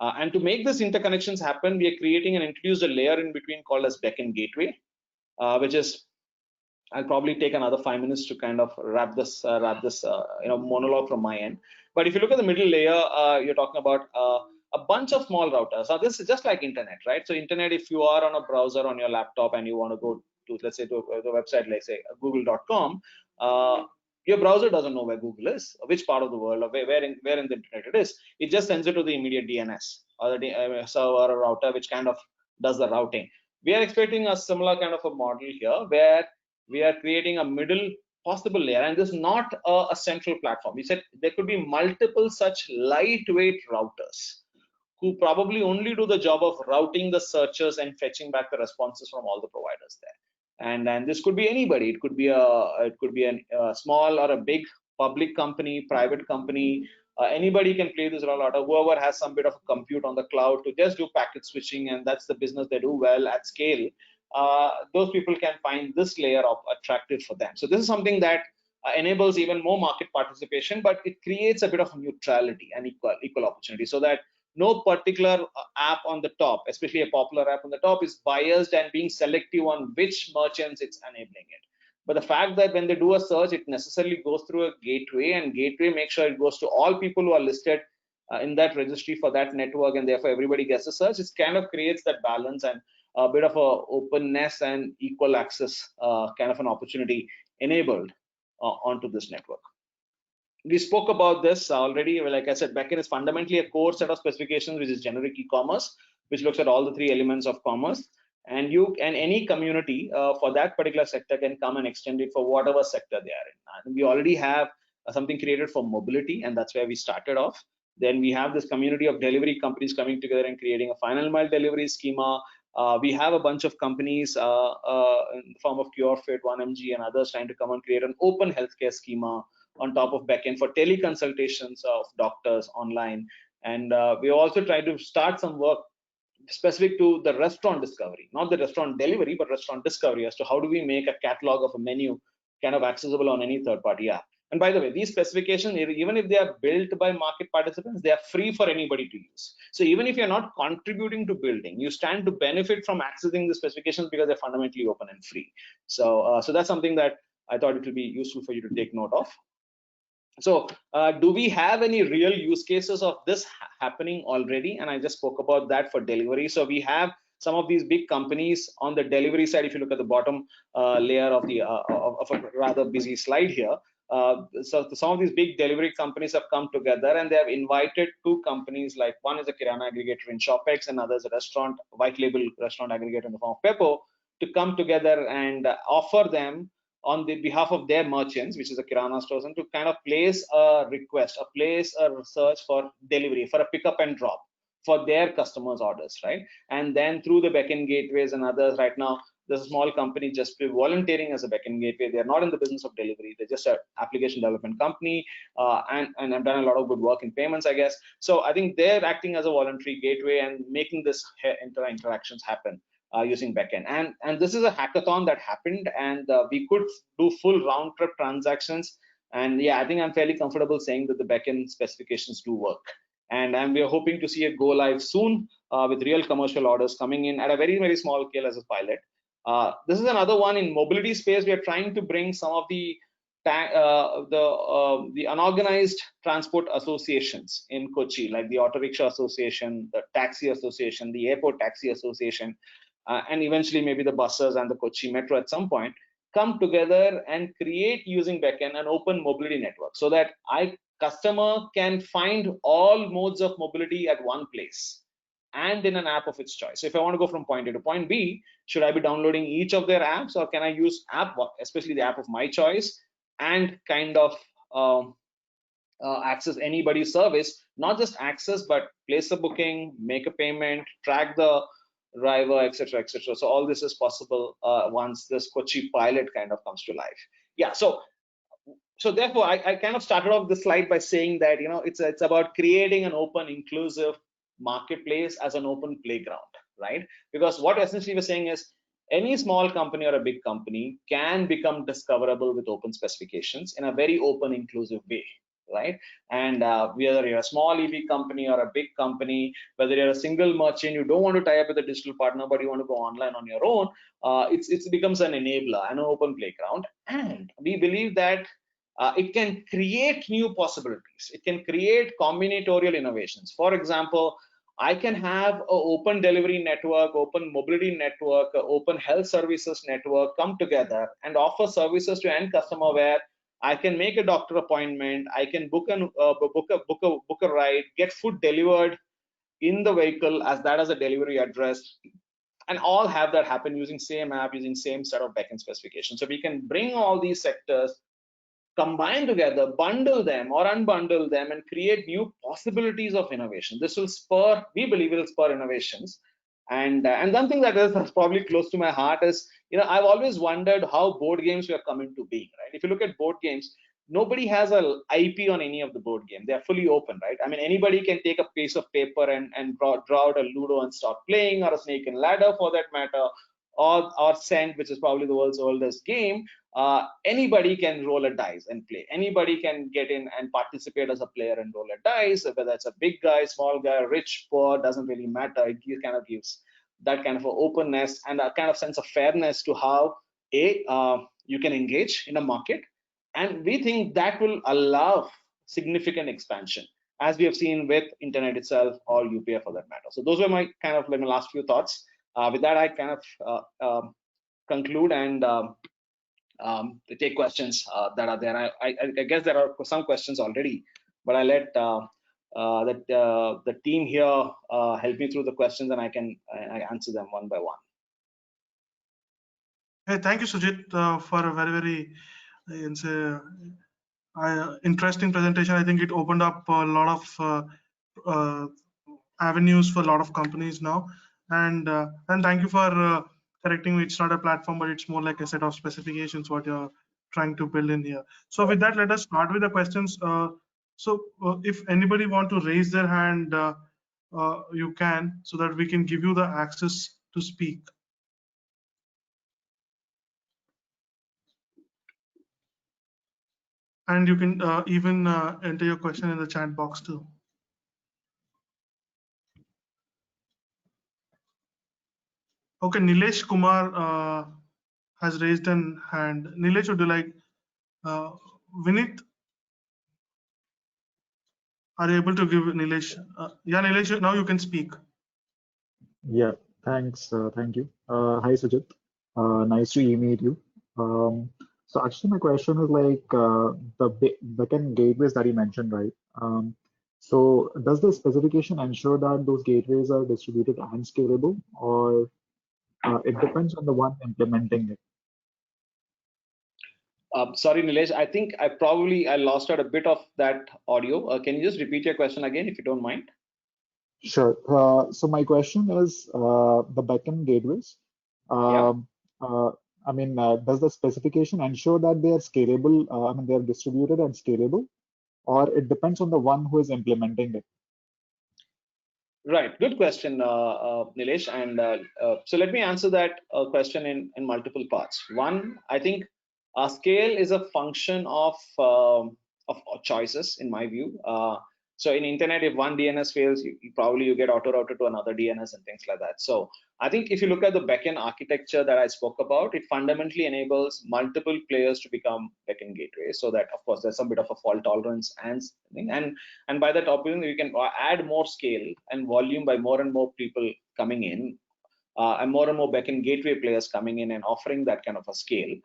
And to make this interconnections happen, we are creating and introduce a layer in between called as Beckn Gateway, which is, I'll probably take another 5 minutes to kind of wrap this monologue from my end. But if you look at the middle layer, you're talking about a bunch of small routers. Now this is just like internet, right? So internet, if you are on a browser on your laptop and you want to go to, let's say, to the website, like say google.com, Your browser doesn't know where Google is, or which part of the world, or where in the internet it is. It just sends it to the immediate DNS or the server or router, which kind of does the routing. We are expecting a similar kind of a model here, where we are creating a middle possible layer, and this is not a central platform. We said there could be multiple such lightweight routers who probably only do the job of routing the searches and fetching back the responses from all the providers there. And this could be anybody. It could be a small or a big public company, private company. Anybody can play this role, or whoever has some bit of compute on the cloud to just do packet switching, and that's the business they do well at scale. Those people can find this layer of attractive for them. So this is something that enables even more market participation, but it creates a bit of neutrality and equal opportunity, so that no particular app on the top, especially a popular app on the top, is biased and being selective on which merchants it's enabling it. But the fact that when they do a search, it necessarily goes through a gateway, and gateway makes sure it goes to all people who are listed in that registry for that network, and therefore everybody gets a search. It kind of creates that balance and a bit of a openness and equal access kind of an opportunity enabled onto this network. We spoke about this already. Like I said, Beckn is fundamentally a core set of specifications, which is generic e-commerce, which looks at all the three elements of commerce. And you and any community for that particular sector can come and extend it for whatever sector they are in. And we already have something created for mobility, and that's where we started off. Then we have this community of delivery companies coming together and creating a final mile delivery schema. We have a bunch of companies in the form of CureFit, 1mg, and others trying to come and create an open healthcare schema on top of Beckn for teleconsultations of doctors online. And we also try to start some work specific to the restaurant discovery, not the restaurant delivery, but restaurant discovery, as to how do we make a catalog of a menu kind of accessible on any third-party app. And by the way, these specifications, even if they are built by market participants, they are free for anybody to use. So even if you're not contributing to building, you stand to benefit from accessing the specifications because they're fundamentally open and free. So that's something that I thought it would be useful for you to take note of. So do we have any real use cases of this happening already? And I just spoke about that for delivery. So we have some of these big companies on the delivery side. If you look at the bottom layer of a rather busy slide here, so some of these big delivery companies have come together, and they have invited two companies, like one is a kirana aggregator in ShopX, and another is a restaurant, white label restaurant aggregator in the form of Peppo, to come together and offer them on the behalf of their merchants, which is a kirana stores, and to kind of place a request, place a search for delivery, for a pickup and drop for their customers' orders, right? And then through the Beckn gateways and others, right now there's a small company just volunteering as a Beckn gateway. They're not in the business of delivery. They're just an application development company, and have done a lot of good work in payments, I guess. So I think they're acting as a voluntary gateway and making this interactions happen using Beckn. And this is a hackathon that happened, and we could do full round trip transactions. And yeah, I think I'm fairly comfortable saying that the Beckn specifications do work. And we are hoping to see it go live soon with real commercial orders coming in at a very, very small scale as a pilot. This is another one in mobility space. We are trying to bring some of the unorganized transport associations in Kochi, like the Auto Rickshaw Association, the Taxi Association, the Airport Taxi Association, and eventually maybe the buses and the Kochi Metro at some point, come together and create, using Beckn, an open mobility network, so that customer can find all modes of mobility at one place and in an app of its choice. So if I want to go from point A to point B, should I be downloading each of their apps, or can I use app, especially the app of my choice, and kind of access anybody's service? Not just access, but place a booking, make a payment, track the driver, etc., etc. So all this is possible once this Kochi pilot kind of comes to life. Yeah. So therefore, I kind of started off this slide by saying that, it's about creating an open, inclusive marketplace as an open playground, right? Because what essentially we're saying is any small company or a big company can become discoverable with open specifications in a very open, inclusive way, right? And whether you're a small EV company or a big company, whether you're a single merchant, you don't want to tie up with a digital partner, but you want to go online on your own, it becomes an enabler and an open playground. And we believe that it can create new possibilities. It can create combinatorial innovations. For example, I can have an open delivery network, open mobility network, open health services network come together and offer services to end customer, where I can make a doctor appointment. I can book a ride, get food delivered in the vehicle as that as a delivery address, and all have that happen using same app, using same set of backend specifications. So we can bring all these sectors, combine together, bundle them or unbundle them, and create new possibilities of innovation. This will spur, we believe, will spur innovations. And one thing that is probably close to my heart is, I've always wondered how board games were coming to being, right? If you look at board games, nobody has a IP on any of the board game. They are fully open, right? I mean, anybody can take a piece of paper and draw out a Ludo and start playing, or a snake and ladder for that matter, or Cent, which is probably the world's oldest game. Anybody can roll a dice and play. Anybody can get in and participate as a player and roll a dice, whether it's a big guy, small guy, rich, poor, doesn't really matter. It kind of gives that kind of an openness and a kind of sense of fairness to how you can engage in a market. And we think that will allow significant expansion, as we have seen with internet itself or UPI for that matter. So those were my kind of like my last few thoughts. With that, I kind of conclude and take questions that are there. I guess there are some questions already, but I let the team here help me through the questions, and I answer them one by one. Hey, thank you, Sujith, for a very interesting presentation. I think it opened up a lot of avenues for a lot of companies now, and thank you for correcting me. It's not a platform, but it's more like a set of specifications what you're trying to build in here. So with that, let us start with the questions. If anybody want to raise their hand, you can, so that we can give you the access to speak. And you can even enter your question in the chat box too. Okay, Nilesh Kumar has raised an hand. Nilesh, would you like? Vinit, are you able to give Nilesh? Yeah, Nilesh, now you can speak. Yeah, thanks. Thank you. Hi, Sujit. Nice to meet you. So actually, my question is like the backend gateways that you mentioned, right? So does the specification ensure that those gateways are distributed and scalable, or it depends on the one implementing it? Sorry, Nilesh, I think I lost out a bit of that audio. Can you just repeat your question again, if you don't mind? Sure. So my question is the backend gateways. Yeah. I mean, does the specification ensure that they are scalable? I mean, they are distributed and scalable, or it depends on the one who is implementing it? Right. Good question, Nilesh. And so let me answer that question in multiple parts. One, I think scale is a function of choices, in my view. So in internet, if one DNS fails, you probably get auto routed to another DNS and things like that. So I think if you look at the backend architecture that I spoke about, it fundamentally enables multiple players to become backend gateways. So that, of course, there's some bit of a fault tolerance and by that option, we can add more scale and volume by more and more people coming in, and more backend gateway players coming in and offering that kind of a scale.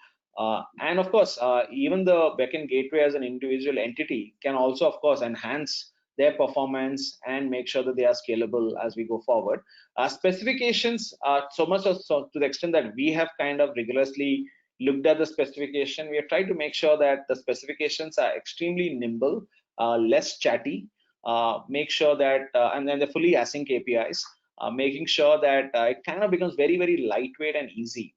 And of course, even the backend gateway as an individual entity can also, of course, enhance their performance and make sure that they are scalable as we go forward. Specifications, so to the extent that we have kind of rigorously looked at the specification, we have tried to make sure that the specifications are extremely nimble, less chatty, make sure that, and then the fully async APIs, making sure that it kind of becomes very lightweight and easy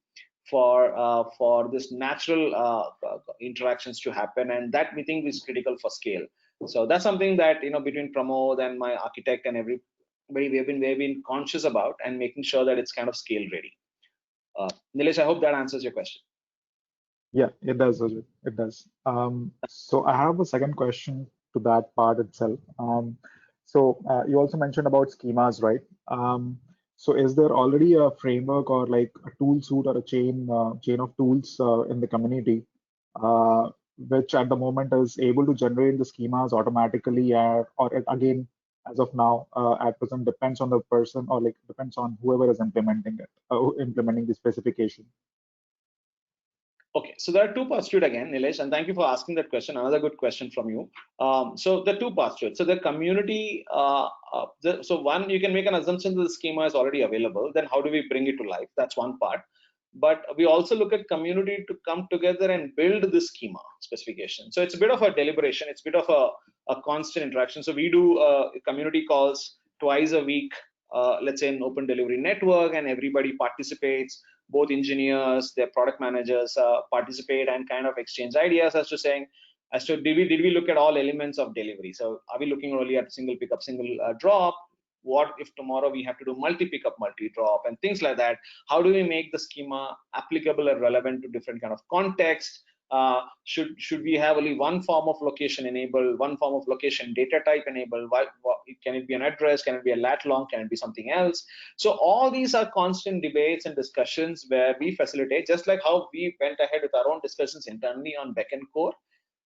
for this natural interactions to happen, and that we think is critical for scale. So that's something that between Pramod and my architect and everybody, we've been conscious about and making sure that it's kind of scale ready. Nilesh, I hope that answers your question. Yeah, it does, Ajit. It does. So I have a second question to that part itself. So you also mentioned about schemas, right? So is there already a framework or like a tool suite or a chain of tools in the community, which at the moment is able to generate the schemas automatically, or again, as of now, at present depends on the person, or like depends on whoever is implementing it, implementing the specification? Okay, so there are two parts to it again, Nilesh, and thank you for asking that question. Another good question from you. So the two parts to it. So the community, so one, you can make an assumption that the schema is already available. Then how do we bring it to life? That's one part. But we also look at community to come together and build the schema specification. So it's a bit of a deliberation. It's a bit of a constant interaction. So we do community calls twice a week, let's say an open delivery network, and everybody participates. Both engineers, their product managers participate and kind of exchange ideas as to did we look at all elements of delivery? So are we looking only at single pickup, single drop? What if tomorrow we have to do multi pickup, multi drop, and things like that? How do we make the schema applicable and relevant to different kind of context? Should we have only one form of location enabled, one form of location data type enabled? Can it be an address? Can it be a lat long? Can it be something else? So all these are constant debates and discussions where we facilitate, just like how we went ahead with our own discussions internally on Beckn core.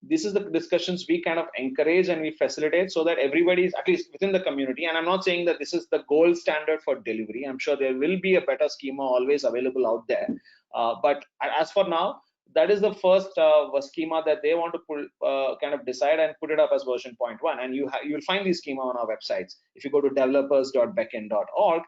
This is the discussions we kind of encourage and we facilitate so that everybody is at least within the community. And I'm not saying that this is the gold standard for delivery. I'm sure there will be a better schema always available out there. But as for now, that is the first schema that they want to pull, kind of decide and put it up as version 0.1. And you'll find this schema on our websites if you go to developers.beckn.org.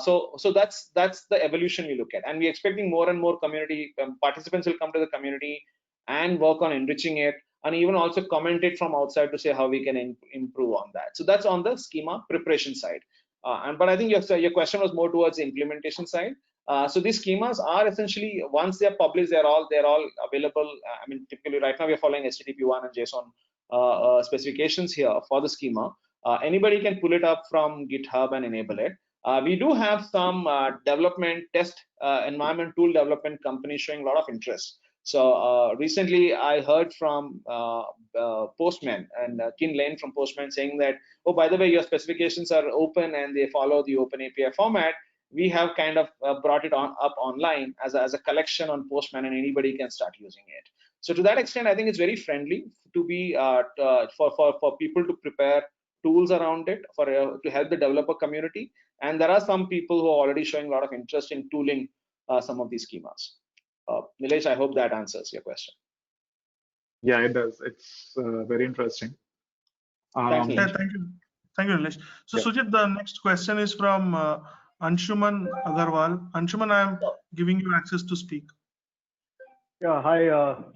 So that's the evolution we look at, and we're expecting more and more community participants will come to the community and work on enriching it, and even also comment it from outside to say how we can improve on that. So that's on the schema preparation side. But I think your question was more towards the implementation side. So these schemas are essentially, once they're published, they're all available. I mean, typically right now we're following HTTP1 and JSON specifications here for the schema. Anybody can pull it up from GitHub and enable it. We do have some development test environment tool development companies showing a lot of interest. So recently I heard from Postman and Kin Lane from Postman saying that, oh, by the way, your specifications are open and they follow the open API format. We have kind of brought it up online as a collection on Postman, and anybody can start using it. So to that extent, I think it's very friendly to be for people to prepare tools around it to help the developer community. And there are some people who are already showing a lot of interest in tooling some of these schemas. Nilesh, I hope that answers your question. Yeah, it does. It's very interesting. Thank you, Nilesh. So yeah. Sujith, the next question is from Anshuman Agarwal. Anshuman, I am giving you access to speak. Yeah, hi,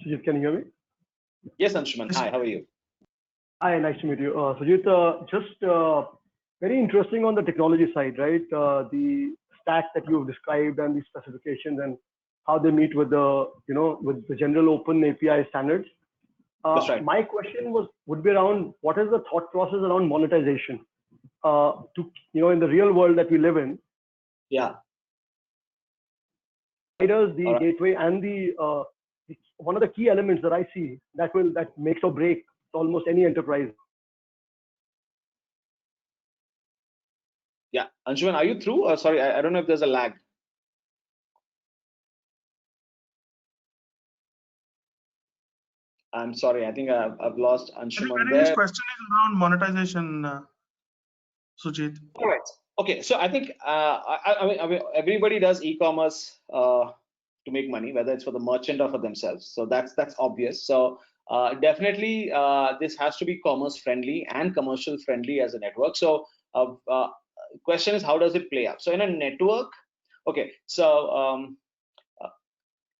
Sujith, can you hear me? Yes, Anshuman. Hi, how are you? Hi, nice to meet you. Sujith, just very interesting on the technology side, right? The stack that you've described and the specifications and how they meet with the, with the general open API standards. That's right. My question would be around what is the thought process around monetization in the real world that we live in. Yeah. The gateway and one of the key elements that I see that makes or break almost any enterprise. Yeah, Anshuman, are you through? Sorry, I don't know if there's a lag. I'm sorry, I think I've lost Anshuman there. This question is around monetization, Sujith. All right. Okay, so I think I mean everybody does e-commerce to make money, whether it's for the merchant or for themselves. So that's obvious. So definitely this has to be commerce friendly and commercial friendly as a network. So question is, how does it play out? So in a network, okay, so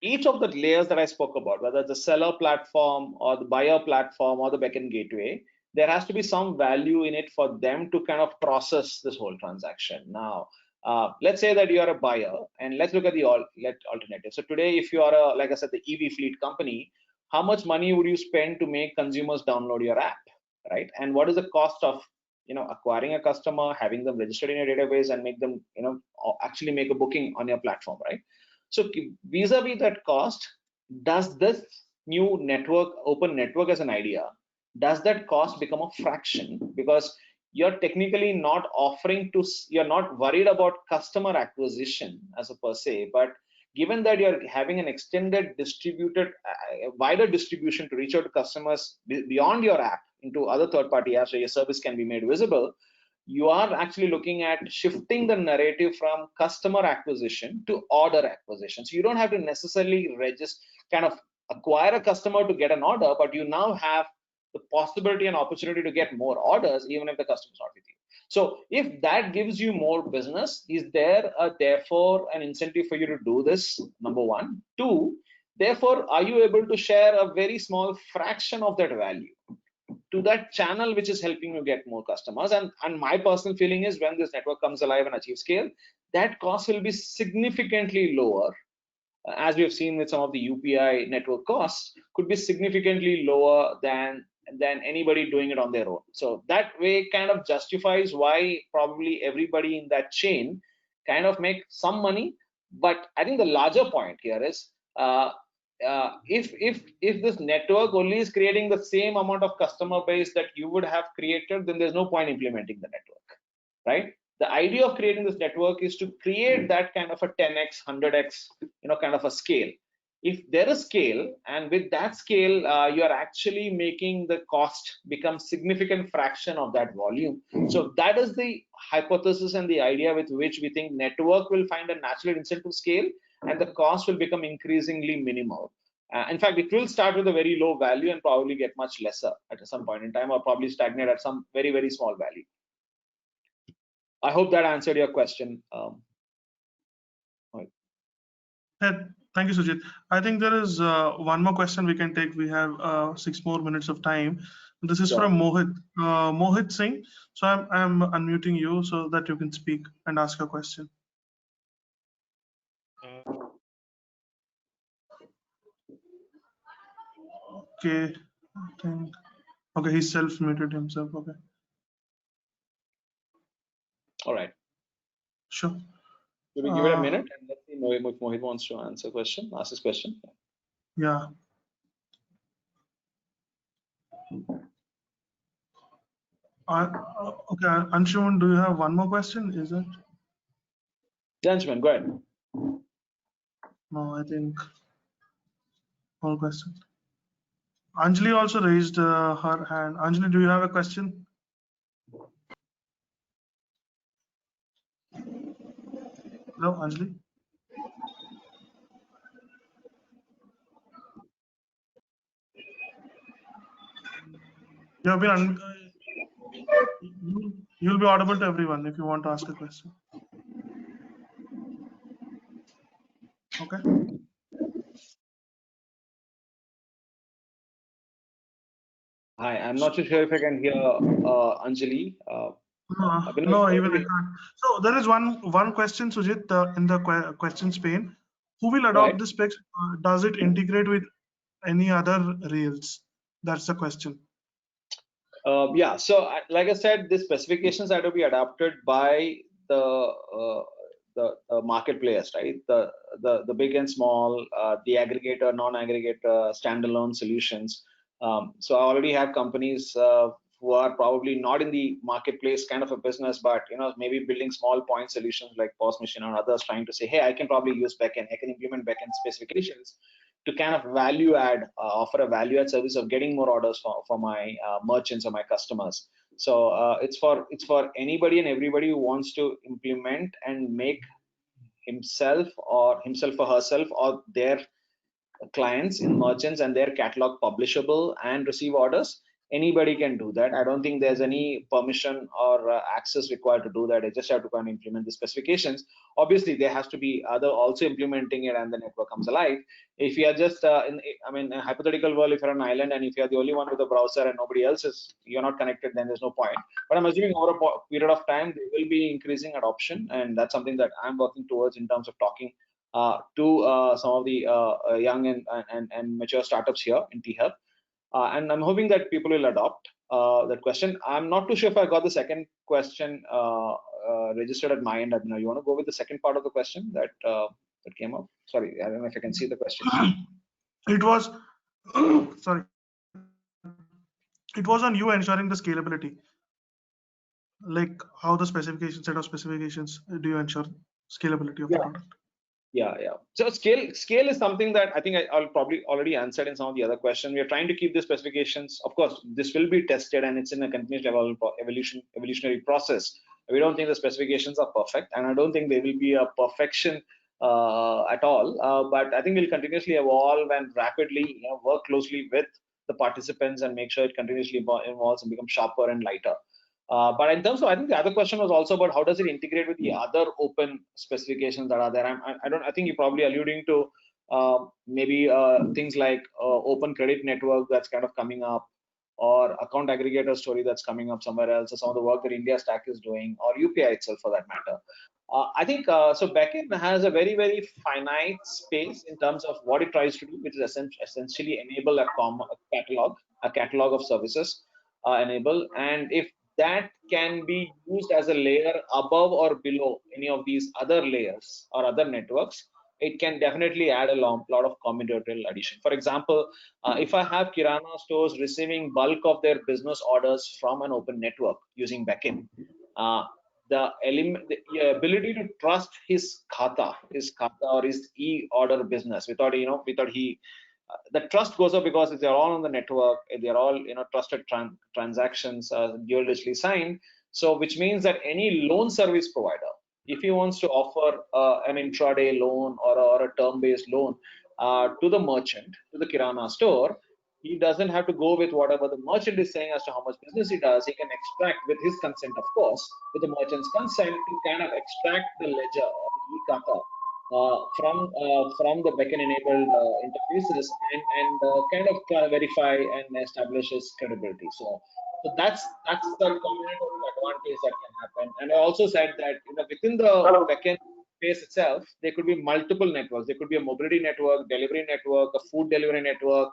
each of the layers that I spoke about, whether it's the seller platform or the buyer platform or the backend gateway, there has to be some value in it for them to kind of process this whole transaction. Now, let's say that you are a buyer, and let's look at the alternative. So today, if you are like I said, the EV fleet company, how much money would you spend to make consumers download your app, right? And what is the cost of acquiring a customer, having them registered in your database, and make them actually make a booking on your platform, right? So vis-a-vis that cost, does this new network, open network as an idea, does that cost become a fraction? Because you're technically not you're not worried about customer acquisition as a per se, but given that you're having an extended wider distribution to reach out to customers beyond your app into other third-party apps where your service can be made visible, you are actually looking at shifting the narrative from customer acquisition to order acquisition. So you don't have to necessarily kind of acquire a customer to get an order, but you now have the possibility and opportunity to get more orders even if the customer's not with you. So if that gives you more business, is there therefore an incentive for you to do this? Number one. Two, therefore, are you able to share a very small fraction of that value to that channel which is helping you get more customers? And my personal feeling is when this network comes alive and achieves scale, that cost will be significantly lower. As we have seen with some of the UPI network costs, could be significantly lower than anybody doing it on their own. So that way kind of justifies why probably everybody in that chain kind of make some money. But I think the larger point here is if this network only is creating the same amount of customer base that you would have created, then there's no point implementing the network, right? The idea of creating this network is to create that kind of a 10x, 100x, kind of a scale. If there is scale, and with that scale, you are actually making the cost become significant fraction of that volume. So that is the hypothesis and the idea with which we think network will find a natural incentive scale, and the cost will become increasingly minimal. In fact, it will start with a very low value and probably get much lesser at some point in time, or probably stagnate at some very, very small value. I hope that answered your question. Thank you, Sujith. I think there is one more question we can take. We have 6 more minutes of time. This is from Mohit. Mohit Singh. So I'm unmuting you so that you can speak and ask a question. Okay. Okay, he self-muted himself. Okay. All right. Sure. Should we give it a minute and let's see if Mohit wants to answer question, ask his question? Yeah. Okay, Anshuman, do you have one more question? Is it? Yeah, Anshuman, go ahead. No, I think all questions. Anjali also raised her hand. Anjali, do you have a question? Hello, Anjali. You have been you'll be audible to everyone if you want to ask a question. Okay. Hi, I'm not too sure if I can hear Anjali. No, even I can't. So there is one question, Sujith, in the questions pane. Who will adopt this spec? Does it integrate with any other Rails? That's the question. Yeah, so like I said, the specifications are to be adopted by the market players, right? The big and small, the aggregator, non-aggregator, standalone solutions. So I already have companies who are probably not in the marketplace kind of a business, but maybe building small point solutions like POS Machine or others, trying to say, hey, I can probably use Beckn, I can implement Beckn specifications to kind of value add, offer a value add service of getting more orders for my merchants or my customers. So it's for anybody and everybody who wants to implement and make himself or herself or their clients in merchants and their catalog publishable and receive orders. Anybody can do that. I don't think there's any permission or access required to do that. I just have to kind of implement the specifications. Obviously, there has to be other also implementing it, and the network comes alive. If you are just in a hypothetical world, if you're on an island and if you're the only one with a browser and nobody else is, you're not connected, then there's no point. But I'm assuming over a period of time, there will be increasing adoption, and that's something that I'm working towards in terms of talking to some of the young and mature startups here in THub. And I'm hoping that people will adopt that question. I'm not too sure if I got the second question registered at my end. You want to go with the second part of the question that came up? Sorry, I don't know if I can see the question. It was, sorry, it was on you ensuring the scalability. Like how the set of specifications do you ensure scalability of the product? Yeah. So scale is something that I think I'll probably already answered in some of the other questions. We are trying to keep the specifications. Of course, this will be tested and it's in a continuous evolutionary process. We don't think the specifications are perfect, and I don't think there will be a perfection at all. But I think we'll continuously evolve and rapidly work closely with the participants and make sure it continuously evolves and becomes sharper and lighter. But in terms of, I think the other question was also about how does it integrate with the other open specifications that are there. I think you're probably alluding to maybe things like open credit network that's kind of coming up, or account aggregator story that's coming up somewhere else, or some of the work that India Stack is doing, or UPI itself for that matter. I think so. Beckn has a very, very finite space in terms of what it tries to do, which is essentially enable a catalog of services, enable. And if that can be used as a layer above or below any of these other layers or other networks, it can definitely add a lot of combinatorial addition. For example, if I have Kirana stores receiving bulk of their business orders from an open network using Beckn, the ability to trust his khata or his e-order business without the trust goes up because if they're all on the network, they're all trusted transactions dually signed. So which means that any loan service provider, if he wants to offer an intraday loan or a term-based loan to the merchant, to the Kirana store, he doesn't have to go with whatever the merchant is saying as to how much business he does. He can extract, with his consent, of course, with the merchant's consent, to kind of extract the ledger or the e-kata from the Beckn-enabled interfaces and kind of verify and establish his credibility. So that's the combinatorial advantage that can happen. And I also said that within the Beckn space itself, there could be multiple networks. There could be a mobility network, delivery network, a food delivery network.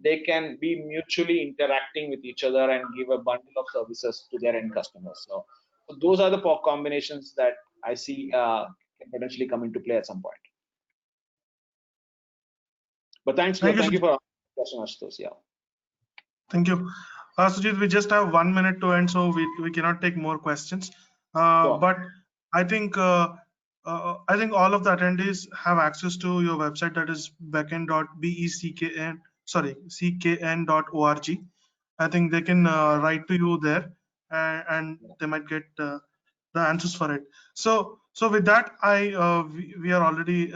They can be mutually interacting with each other and give a bundle of services to their end customers. So those are the combinations that I see can potentially come into play at some point. But thank you for asking the question, Ashutosh. Yeah. Thank you. Sujith, we just have 1 minute to end, so we cannot take more questions. Sure. But I think all of the attendees have access to your website, that is ckn.org. I think they can write to you there, and they might get the answers for it. So with that, we are already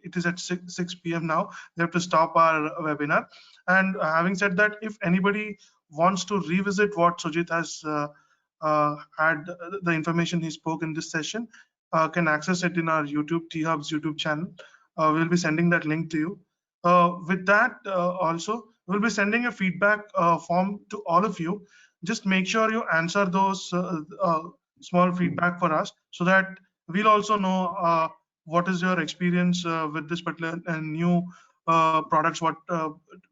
it is at 6 p.m. now. We have to stop our webinar. And having said that, if anybody wants to revisit what Sujith has had, the information he spoke in this session, can access it in our THub's YouTube channel. We'll be sending that link to you. With that, also, we'll be sending a feedback form to all of you. Just make sure you answer those small feedback for us, so that we'll also know what is your experience with this particular new products, what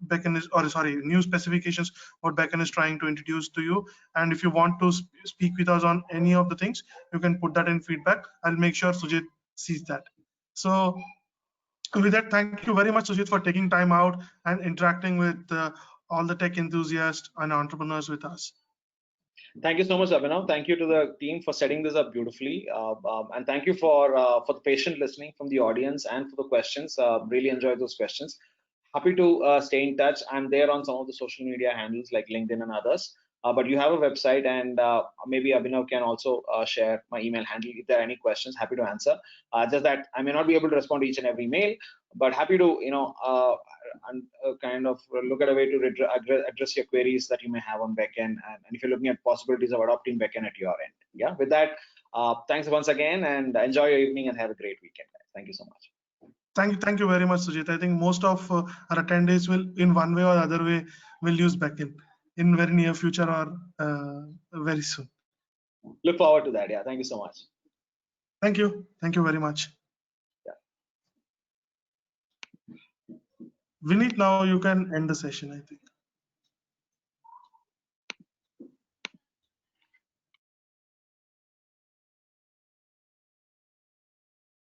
Beckn is, or sorry, new specifications, what Beckn is trying to introduce to you. And if you want to speak with us on any of the things, you can put that in feedback. I'll make sure Sujith sees that. So with that, thank you very much, Sujith, for taking time out and interacting with all the tech enthusiasts and entrepreneurs with us. Thank you so much, Abhinav. Thank you to the team for setting this up beautifully, and thank you for the patient listening from the audience and for the questions. Really enjoyed those questions. Happy to stay in touch. I'm there on some of the social media handles like LinkedIn and others. But you have a website, and maybe Abhinav can also share my email handle if there are any questions. Happy to answer. Just that I may not be able to respond to each and every mail, but happy to kind of look at a way to address your queries that you may have on Beckn, and if you're looking at possibilities of adopting Beckn at your end. Yeah. With that, thanks once again, and enjoy your evening and have a great weekend. Thank you so much. Thank you very much, Sujith. I think most of our attendees will, in one way or other way, will use Beckn in very near future or very soon. Look forward to that. Yeah. Thank you so much. Thank you. Thank you very much. Yeah. Vineet, now you can end the session, I think.